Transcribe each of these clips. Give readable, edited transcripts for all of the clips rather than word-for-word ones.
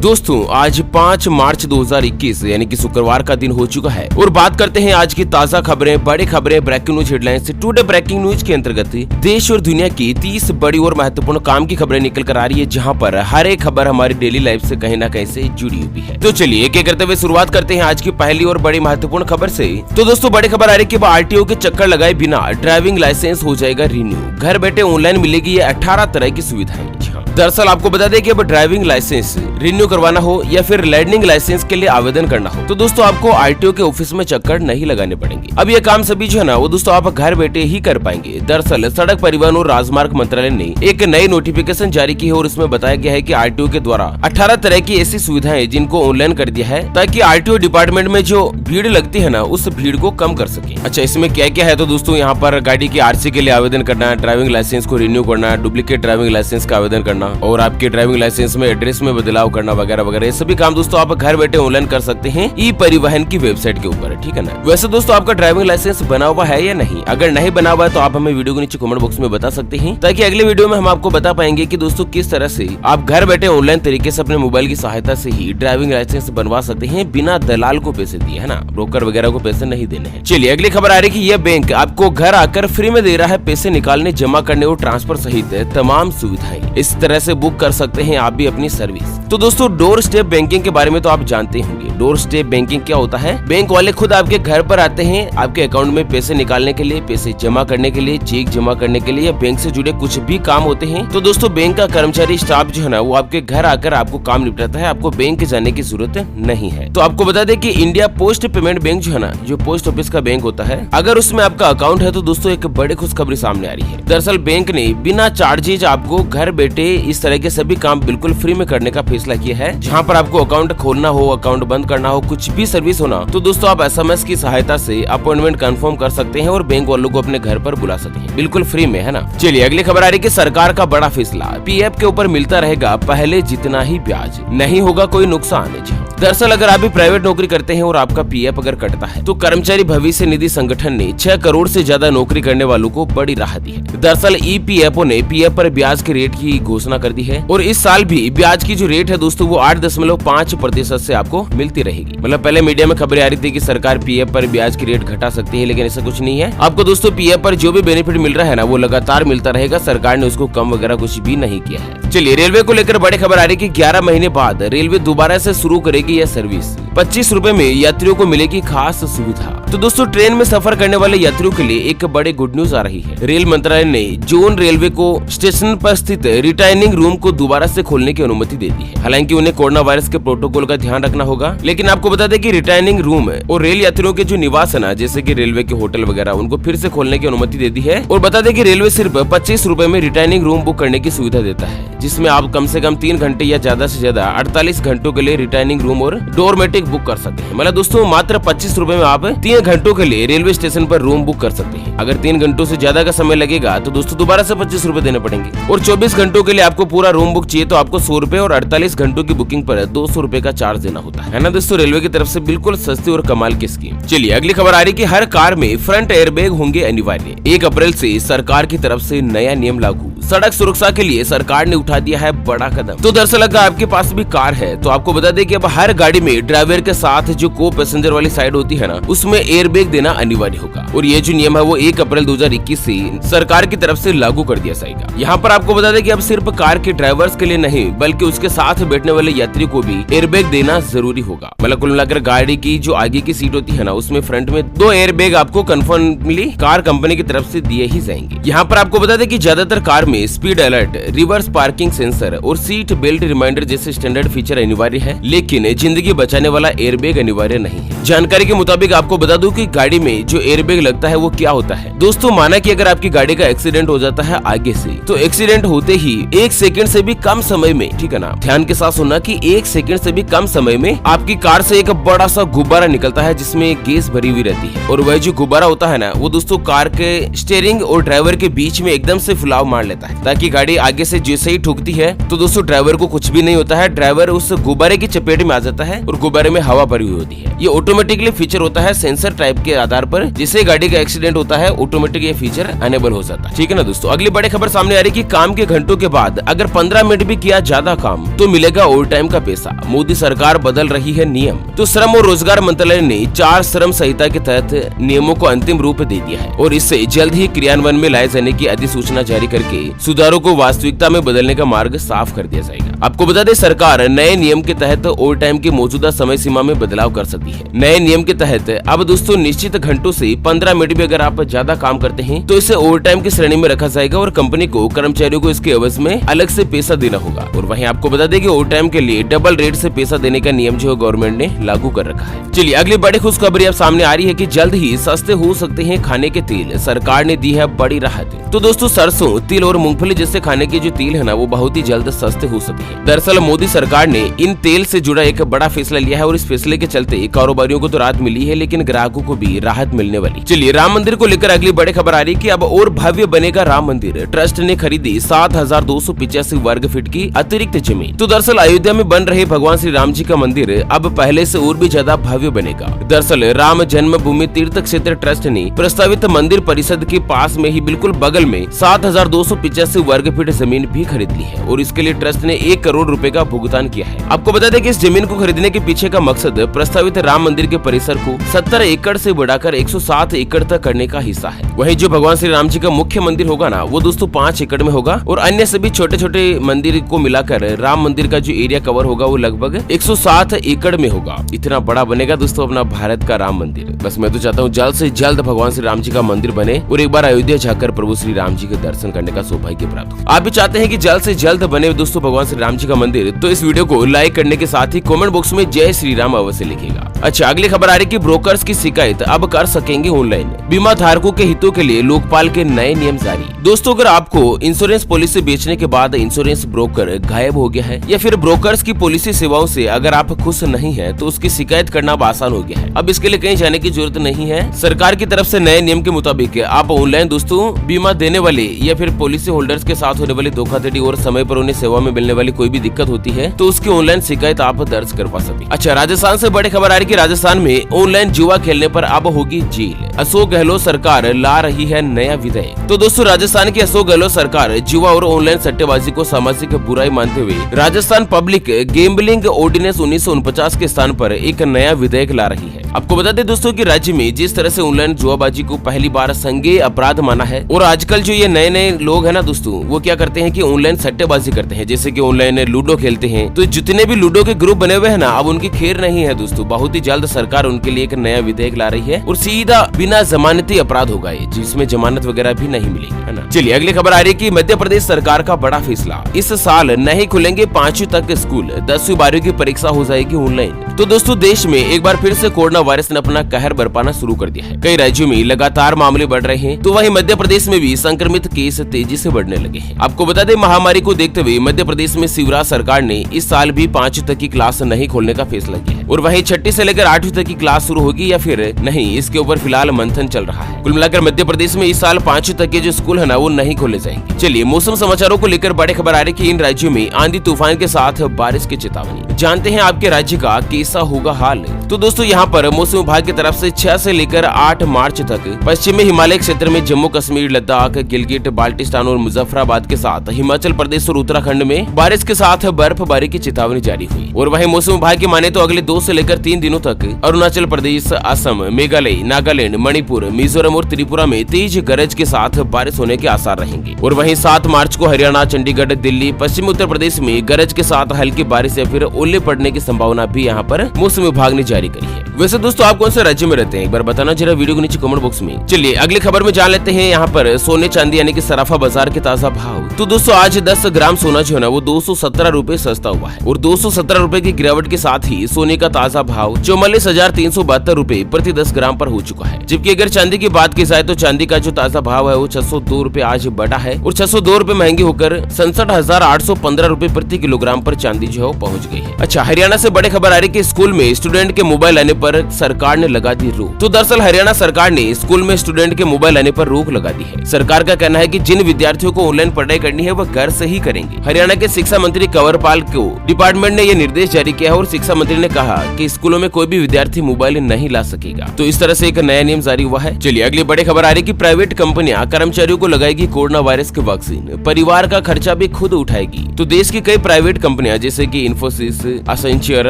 दोस्तों आज 5 मार्च 2021 यानी कि शुक्रवार का दिन हो चुका है और बात करते हैं आज की ताजा खबरें, बड़ी खबरें, breaking news headlines. Today breaking news के अंतर्गत देश और दुनिया की 30 बड़ी और महत्वपूर्ण काम की खबरें निकल कर आ रही है, जहां पर हर एक खबर हमारी डेली लाइफ से कहीं ना कहीं से जुड़ी हुई है। तो चलिए एक एक करते हुए शुरुआत करते हैं आज की पहली और बड़ी महत्वपूर्ण खबर से। तो दोस्तों बड़ी खबर आ रही है कि RTO के चक्कर लगाए बिना ड्राइविंग लाइसेंस हो जाएगा रिन्यू। घर बैठे ऑनलाइन मिलेगी ये 18 तरह की सुविधाएं। दरअसल आपको बता दें कि अब ड्राइविंग लाइसेंस रिन्यू करवाना हो या फिर लर्निंग लाइसेंस के लिए आवेदन करना हो तो दोस्तों आपको RTO के ऑफिस में चक्कर नहीं लगाने पड़ेंगे। अब ये काम सभी जो है ना वो दोस्तों आप घर बैठे ही कर पाएंगे। दरअसल सड़क परिवहन और राजमार्ग मंत्रालय ने एक नई नोटिफिकेशन जारी की है और इसमें बताया गया है कि RTO के द्वारा 18 तरह की ऐसी सुविधाएं जिनको ऑनलाइन कर दिया है ताकि RTO डिपार्टमेंट में जो भीड़ लगती है ना उस भीड़ को कम कर सके। अच्छा, इसमें क्या क्या है तो दोस्तों यहाँ पर गाड़ी की RC के लिए आवेदन करना, ड्राइविंग लाइसेंस को रिन्यू करना, डुप्लीकेट ड्राइविंग लाइसेंस का आवेदन करना और आपके ड्राइविंग लाइसेंस में एड्रेस में बदलाव करना वगैरह वगैरह। ये सभी काम दोस्तों आप घर बैठे ऑनलाइन कर सकते हैं ई परिवहन की वेबसाइट के ऊपर, ठीक है ना। वैसे दोस्तों आपका ड्राइविंग लाइसेंस बना हुआ है या नहीं? अगर नहीं बना हुआ है तो आप हमें वीडियो के नीचे कमेंट बॉक्स में बता सकते हैं ताकि अगले वीडियो में हम आपको बता पाएंगे कि दोस्तों किस तरह से आप घर बैठे ऑनलाइन तरीके से अपने मोबाइल की सहायता से ही ड्राइविंग लाइसेंस बनवा सकते हैं बिना दलाल को पैसे दिए, है ना, ब्रोकर वगैरह को पैसे नहीं देने हैं। चलिए अगली खबर आ रही है कि यह बैंक आपको घर आकर फ्री में दे रहा है पैसे निकालने, जमा करने और ट्रांसफर सहित तमाम सुविधाएं। इस तरह से बुक कर सकते हैं आप भी अपनी सर्विस। तो दोस्तों डोर स्टेप बैंकिंग के बारे में तो आप जानते होंगे। डोर स्टेप बैंकिंग क्या होता है? बैंक वाले खुद आपके घर पर आते हैं आपके अकाउंट में पैसे निकालने के लिए, पैसे जमा करने के लिए, चेक जमा करने के लिए, बैंक से जुड़े कुछ भी काम होते हैं तो दोस्तों बैंक का कर्मचारी स्टाफ जो है ना वो आपके घर आकर आपको काम निपटाता है। आपको बैंक जाने की जरूरत नहीं है। तो आपको बता दें कि इंडिया पोस्ट पेमेंट बैंक जो है ना, जो पोस्ट ऑफिस का बैंक होता है, अगर उसमें आपका अकाउंट है तो दोस्तों एक बड़ी खुशखबरी सामने आ रही है। दरअसल बैंक ने बिना चार्जेज आपको घर बैठे इस तरह के सभी काम बिल्कुल फ्री में करने का फैसला किया है। जहां पर आपको अकाउंट खोलना हो, अकाउंट बंद करना हो, कुछ भी सर्विस होना तो दोस्तों आप SMS की सहायता से अपॉइंटमेंट कंफर्म कर सकते हैं और बैंक वालों को अपने घर पर बुला सकते हैं बिल्कुल फ्री में, है ना। चलिए अगली खबर आ रही है कि सरकार का बड़ा फैसला, PF के ऊपर मिलता रहेगा पहले जितना ही ब्याज, नहीं होगा कोई नुकसान। दरअसल अगर आप भी प्राइवेट नौकरी करते हैं और आपका PF अगर कटता है तो कर्मचारी भविष्य निधि संगठन ने 6 करोड़ से ज्यादा नौकरी करने वालों को बड़ी राहत दी है। दरअसल EPFO ने PF पर ब्याज के रेट की घोषणा कर दी है और इस साल भी ब्याज की जो रेट है दोस्तों वो 8.5% से आपको मिलती रहेगी। मतलब पहले मीडिया में खबरें आ रही थी कि सरकार PF पर ब्याज की रेट घटा सकती है, लेकिन ऐसा कुछ नहीं है। आपको दोस्तों PF पर जो भी बेनिफिट मिल रहा है ना वो लगातार मिलता रहेगा। सरकार ने उसको कम वगैरह कुछ भी नहीं किया है। चलिए रेलवे को लेकर बड़ी खबर आ रही है कि 11 महीने बाद रेलवे दोबारा से शुरू करेगी यह सर्विस। 25 रुपए में यात्रियों को मिलेगी खास सुविधा। तो दोस्तों ट्रेन में सफर करने वाले यात्रियों के लिए एक बड़े गुड न्यूज आ रही है। रेल मंत्रालय ने जोन रेलवे को स्टेशन पर स्थित रिटायनिंग रूम को दोबारा से खोलने की अनुमति दे दी है। हालांकि उन्हें कोरोना वायरस के प्रोटोकॉल का ध्यान रखना होगा, लेकिन आपको बता दें कि रिटायनिंग रूम और रेल यात्रियों के जो निवास है ना, जैसे कि रेलवे के होटल वगैरह, उनको फिर से खोलने की अनुमति दे दी है। और बता दें कि रेलवे सिर्फ 25 रुपए में रिटायनिंग रूम बुक करने की सुविधा देता है, जिसमें आप कम से कम 3 घंटे या ज्यादा से ज्यादा 48 घंटों के लिए रिटायनिंग रूम और डोरमेटिक बुक कर सकते हैं। मतलब दोस्तों मात्र 25 रुपए में आप 3 घंटों के लिए रेलवे स्टेशन पर रूम बुक कर सकते हैं। अगर 3 घंटों से ज्यादा का समय लगेगा तो दोस्तों दोबारा से 25 रुपए देने पड़ेंगे। और 24 घंटों के लिए आपको पूरा रूम बुक चाहिए तो आपको 100 रुपए और 48 घंटों की बुकिंग पर 200 रुपए का चार्ज देना होता है ना दोस्तों। रेलवे की तरफ से बिल्कुल सस्ती और कमाल की स्कीम। चलिए अगली खबर आ रही है कि हर कार में फ्रंट एयरबैग होंगे अनिवार्य। 1 अप्रैल से सरकार की तरफ से नया नियम लागू। सड़क सुरक्षा के लिए सरकार ने उठा दिया है बड़ा कदम। तो दरअसल अगर आपके पास भी कार है तो आपको बता दें कि अब हर गाड़ी में ड्राइवर के साथ जो को पैसेंजर वाली साइड होती है ना उसमें एयरबैग देना अनिवार्य होगा। और ये जो नियम है वो 1 अप्रैल 2021 से सरकार की तरफ से लागू कर दिया जाएगा। यहाँ पर आपको बता दें कि अब सिर्फ कार के ड्राइवर्स के लिए नहीं बल्कि उसके साथ बैठने वाले यात्री को भी एयरबैग देना जरूरी होगा। मतलब कुल मिलाकर गाड़ी की जो आगे की सीट होती है ना उसमें फ्रंट में 2 एयरबैग आपको कंफर्मली कार कंपनी की तरफ से दिए ही जाएंगे। यहाँ पर आपको बता दें कि ज्यादातर कार में speed alert, reverse parking sensor और सीट बेल्ट रिमाइंडर जैसे स्टैंडर्ड फीचर अनिवार्य है, लेकिन जिंदगी बचाने वाला एयरबैग अनिवार्य नहीं है। जानकारी के मुताबिक आपको बता दूं कि गाड़ी में जो एयरबैग लगता है वो क्या होता है। दोस्तों माना कि अगर आपकी गाड़ी का एक्सीडेंट हो जाता है आगे से तो एक्सीडेंट होते ही 1 सेकंड से भी कम समय में, ठीक है ना, ध्यान के साथ सुनना कि 1 सेकंड से भी कम समय में आपकी कार से एक बड़ा सा गुब्बारा निकलता है जिसमें गैस भरी हुई रहती है। और वह जो गुब्बारा होता है ना वो दोस्तों कार के स्टीयरिंग और ड्राइवर के बीच में एकदम से फुलाव मार लेता है ताकि गाड़ी आगे से जैसे ही ठुकती है तो दोस्तों ड्राइवर को कुछ भी नहीं होता है। ड्राइवर उस गुब्बारे की चपेट में आ जाता है और गुब्बारे में हवा भरी हुई होती है। ये ऑटोमेटिकली फीचर होता है सेंसर टाइप के आधार पर, जिससे गाड़ी का एक्सीडेंट होता है ऑटोमेटिक ये फीचर अनेबल हो जाता है। ठीक है ना दोस्तों। अगली बड़ी खबर सामने आ रही है कि काम के घंटों के बाद अगर 15 मिनट भी किया ज्यादा काम तो मिलेगा ओवर टाइम का पैसा। मोदी सरकार बदल रही है नियम। तो श्रम और रोजगार मंत्रालय ने 4 श्रम संहिता के तहत नियमों को अंतिम रूप दे दिया है और इससे जल्द ही क्रियान्वयन में लाए जाने की अधिसूचना जारी करके सुधारों को वास्तविकता में बदलने का मार्ग साफ कर दिया जाएगा। आपको बता दें, सरकार नए नियम के तहत ओवर टाइम की मौजूदा समय सीमा में बदलाव कर सकती है। नए नियम के तहत अब दोस्तों निश्चित घंटों से 15 मिनट भी अगर आप ज्यादा काम करते हैं तो इसे ओवर टाइम की श्रेणी में रखा जाएगा और कंपनी को कर्मचारियों को इसके एवज में अलग से पैसा देना होगा। और वहीं आपको बता दें कि ओवर टाइम के लिए डबल रेट से पैसा देने का नियम जो गवर्नमेंट ने लागू कर रखा है। चलिए अगली बड़ी खुशखबरी अब सामने आ रही है कि जल्द ही सस्ते हो सकते हैं खाने के तेल। सरकार ने दी है बड़ी राहत। तो दोस्तों सरसों, तिल और मूंगफली जैसे खाने के जो तेल है ना, वो बहुत ही जल्द सस्ते हो सकते हैं। दरअसल मोदी सरकार ने इन तेल से जुड़ा एक बड़ा फैसला लिया है और इस फैसले के चलते कारोबारियों को तो राहत मिली है, लेकिन ग्राहकों को भी राहत मिलने वाली। चलिए राम मंदिर को लेकर अगली बड़ी खबर आ रही है कि अब और भव्य बनेगा राम मंदिर। ट्रस्ट ने खरीदी 7,285 वर्ग फीट की अतिरिक्त जमीन। तो दरअसल अयोध्या में बन रहे भगवान श्री राम जी का मंदिर अब पहले से और भी ज्यादा भव्य बनेगा। दरअसल राम जन्मभूमि तीर्थ क्षेत्र ट्रस्ट ने प्रस्तावित मंदिर परिसर के पास में ही बिल्कुल बगल में 7,285 वर्ग फीट जमीन भी खरीद ली है और इसके लिए ट्रस्ट ने 1 करोड़ रुपए का भुगतान किया है। आपको बता दें कि इस जमीन को खरीदने के पीछे का मकसद प्रस्तावित राम मंदिर के परिसर को 70 एकड़ से बढ़ाकर 107 एकड़ तक करने का हिस्सा है। वहीं जो भगवान श्री राम जी का मुख्य मंदिर होगा ना, वो दोस्तों 5 एकड़ में होगा और अन्य सभी छोटे छोटे मंदिर को मिलाकर राम मंदिर का जो एरिया कवर होगा वो लगभग 107 एकड़ में होगा। इतना बड़ा बनेगा दोस्तों अपना भारत का राम मंदिर। बस मैं तो चाहता हूँ जल्द से जल्द भगवान श्री राम जी का मंदिर बने और एक बार अयोध्या जाकर प्रभु श्री राम जी के दर्शन करने का सौभाग्य प्राप्त हो। आप भी चाहते हैं कि जल्द से जल्द बने दोस्तों भगवान श्री राम जी का मंदिर, तो इस वीडियो को लाइक करने के साथ ही कमेंट बॉक्स में जय श्री राम अवश्य लिखेगा। अच्छा अगली खबर आ रही कि ब्रोकर्स की शिकायत अब कर सकेंगे ऑनलाइन। बीमा धारकों के हितों के लिए लोकपाल के नए नियम जारी। दोस्तों अगर आपको इंश्योरेंस पॉलिसी बेचने के बाद इंश्योरेंस ब्रोकर गायब हो गया है या फिर ब्रोकर्स की पॉलिसी सेवाओं से अगर आप खुश नहीं है तो उसकी शिकायत करना अब आसान हो गया है। अब इसके लिए कहीं जाने की जरूरत नहीं है। सरकार की तरफ से नए नियम के मुताबिक आप ऑनलाइन दोस्तों बीमा देने वाले या फिर पॉलिसी होल्डर्स के साथ होने वाली धोखाधड़ी और समय पर उन्हें सेवा में मिलने वाली कोई भी दिक्कत होती है तो उसकी ऑनलाइन शिकायत आप दर्ज करवा सकते। अच्छा राजस्थान से बड़ी खबर आ रही है कि राजस्थान में ऑनलाइन जुआ खेलने पर अब होगी जेल। अशोक गहलोत सरकार ला रही है नया विधेयक। तो दोस्तों राजस्थान की अशोक गहलोत सरकार जुआ और ऑनलाइन सट्टेबाजी को सामाजिक बुराई मानते हुए राजस्थान पब्लिक गैम्बलिंग ऑर्डिनेंस 1949 के स्थान पर एक नया विधेयक ला रही है। आपको बता दें दोस्तों कि राज्य में जिस तरह से ऑनलाइन जुआबाजी को पहली बार संज्ञेय अपराध माना है और आजकल जो ये नए नए लोग हैं ना दोस्तों, वो क्या करते हैं कि ऑनलाइन सट्टेबाजी करते हैं, जैसे कि ऑनलाइन लूडो खेलते हैं। तो जितने भी लूडो के ग्रुप बने हुए हैं ना, अब उनकी खैर नहीं है दोस्तों। बहुत ही जल्द सरकार उनके लिए एक नया विधेयक ला रही है और सीधा बिना जमानती अपराध होगा ये, जिसमें जमानत वगैरह भी नहीं मिलेगी, है ना। चलिए अगली खबर आ रही है कि मध्य प्रदेश सरकार का बड़ा फैसला। इस साल नहीं खुलेंगे 5वीं तक स्कूल, 10वीं 12वीं की परीक्षा हो जाएगी ऑनलाइन। तो दोस्तों देश में एक बार फिर से कोरोना वायरस ने अपना कहर बरपाना शुरू कर दिया है। कई राज्यों में लगातार मामले बढ़ रहे हैं, तो वहीं मध्य प्रदेश में भी संक्रमित केस तेजी से बढ़ने लगे हैं। आपको बता दें महामारी को देखते हुए मध्य प्रदेश में शिवराज सरकार ने इस साल भी 5वीं तक की क्लास नहीं खोलने का फैसला किया है और वहीं 6ठी से लेकर 8वीं तक की क्लास शुरू होगी या फिर नहीं, इसके ऊपर फिलहाल मंथन चल रहा है। कुल मिलाकर मध्य प्रदेश में इस साल 5वीं तक के जो स्कूल है ना, वो नहीं खोले जाएंगे। चलिए मौसम समाचारों को लेकर बड़ी खबर आ रही है कि इन राज्यों में आंधी तूफान के साथ बारिश की चेतावनी। जानते हैं आपके राज्य का कैसा होगा हाल। तो दोस्तों यहाँ पर मौसम विभाग की तरफ से 6 से लेकर 8 मार्च तक पश्चिमी हिमालय क्षेत्र में जम्मू कश्मीर, लद्दाख, गिलगिट, बाल्टिस्तान और मुजफ्फराबाद के साथ हिमाचल प्रदेश और उत्तराखंड में बारिश के साथ बर्फबारी की चेतावनी जारी हुई। और वहीं मौसम विभाग की माने तो अगले 2 से लेकर 3 दिनों तक अरुणाचल प्रदेश, असम, मेघालय, नागालैंड, मणिपुर, मिजोरम और त्रिपुरा में तेज गरज के साथ बारिश होने के आसार रहेंगे। और वहीं 7 मार्च को हरियाणा, चंडीगढ़, दिल्ली, पश्चिमी उत्तर प्रदेश में गरज के साथ हल्की बारिश या फिर ओले पड़ने की संभावना भी यहाँ पर मौसम विभाग ने जारी करी है। वैसे दोस्तों आप कौन से राज्य में रहते हैं, एक बार बताना जरा वीडियो के नीचे कमेंट बॉक्स में। चलिए अगली खबर में जान लेते हैं यहाँ पर सोने चांदी यानी कि सराफा बाजार के ताजा भाव। तो दोस्तों आज 10 ग्राम सोना जो है ना, वो 217 रुपए सस्ता हुआ है और 217 रुपए की गिरावट के साथ ही सोने का ताजा भाव 44,372 रुपए प्रति 10 ग्राम पर हो चुका है। जबकि अगर चांदी की बात की जाए तो चांदी का जो ताजा भाव है वो 602 रुपए आज बढ़ा है और 602 रुपए महंगी होकर 67,815 रुपए प्रति किलोग्राम पर चांदी जो है पहुँच गई है। अच्छा हरियाणा से बड़ी खबर आ रही है कि स्कूल में स्टूडेंट के मोबाइल आने पर तहत सरकार ने लगा दी रोक। तो दरअसल हरियाणा सरकार ने स्कूल में स्टूडेंट के मोबाइल लाने पर रोक लगा दी है। सरकार का कहना है कि जिन विद्यार्थियों को ऑनलाइन पढ़ाई करनी है वह घर से ही करेंगे। हरियाणा के शिक्षा मंत्री कंवरपाल को डिपार्टमेंट ने यह निर्देश जारी किया है और शिक्षा मंत्री ने कहा कि स्कूलों में कोई भी विद्यार्थी मोबाइल नहीं ला सकेगा। तो इस तरह से एक नया नियम जारी हुआ है। चलिए अगली बड़ी खबर आ रही है कि प्राइवेट कंपनियां कर्मचारियों को लगाएगी कोरोना वायरस के वैक्सीन, परिवार का खर्चा भी खुद उठाएगी। तो देश की कई प्राइवेट कंपनियां जैसे कि इन्फोसिस, एसेंचर,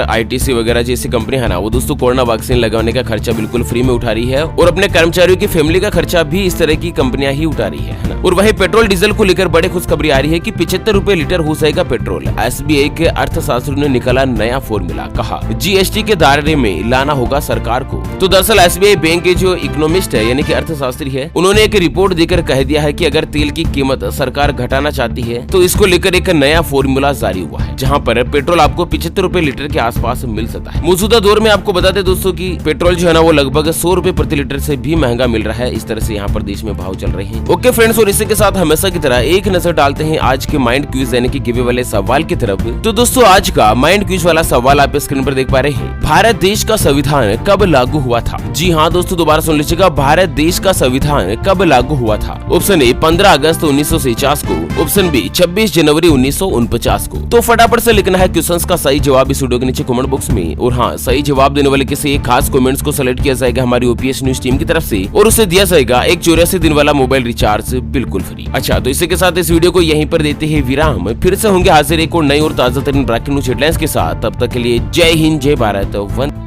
आईटीसी वगैरह जैसी कंपनियां है ना, वो दोस्तों कोरोना वैक्सीन लगाने का खर्चा बिल्कुल फ्री में उठा रही है और अपने कर्मचारियों की फैमिली का खर्चा भी इस तरह की कंपनियां ही उठा रही है ना। और वहीं पेट्रोल डीजल को लेकर बड़ी खुशखबरी आ रही है कि 75 रुपए लीटर हो जाएगा पेट्रोल। एसबीआई के अर्थशास्त्रियों ने निकाला नया फॉर्मूला, कहा जीएसटी के दायरे में लाना होगा सरकार को। तो दरअसल एसबीआई बैंक के जो इकोनॉमिस्ट है यानी कि अर्थशास्त्री है, उन्होंने एक रिपोर्ट देकर कह दिया है कि अगर तेल की कीमत सरकार घटाना चाहती है तो इसको लेकर एक नया फॉर्मूला जारी हुआ है, जहां पर पेट्रोल आपको 75 रुपए लीटर के आसपास मिल सकता है। मौजूदा दौर में आपको बता दें दोस्तों कि पेट्रोल जो है ना वो लगभग 100 रुपए प्रति लीटर से भी महंगा मिल रहा है। इस तरह से यहाँ पर देश में भाव चल रहे हैं। ओके फ्रेंड्स, और इसी के साथ हमेशा की तरह एक नजर डालते हैं आज के माइंड क्विज यानी कि गिवे वाले सवाल की तरफ। तो दोस्तों आज का माइंड क्विज वाला सवाल आप स्क्रीन पर देख पा रहे हैं। भारत देश का संविधान कब लागू हुआ था? जी हाँ दोस्तों, दोबारा सुन लीजिएगा, भारत देश का संविधान कब लागू हुआ था? ऑप्शन ए 15 अगस्त 1949 को, ऑप्शन बी 26 जनवरी 1949 को। तो फटाफट से लिखना है क्वेश्चंस का सही जवाब इस वीडियो के नीचे कमेंट बॉक्स में। और हाँ, सही जवाब देने वाले किसी एक खास कमेंट्स को सेलेक्ट किया जाएगा हमारी ओपीएस न्यूज टीम की तरफ से और उसे दिया जाएगा एक 84 दिन वाला मोबाइल रिचार्ज बिल्कुल फ्री। अच्छा, तो इसी के साथ इस वीडियो को यहीं पर देते हैं विराम। फिर से होंगे हाजिर एक और नई और ताजा तरीन ब्रेकिंग न्यूज हेडलाइंस के साथ। तब तक के लिए जय हिंद, जय भारत, वंदे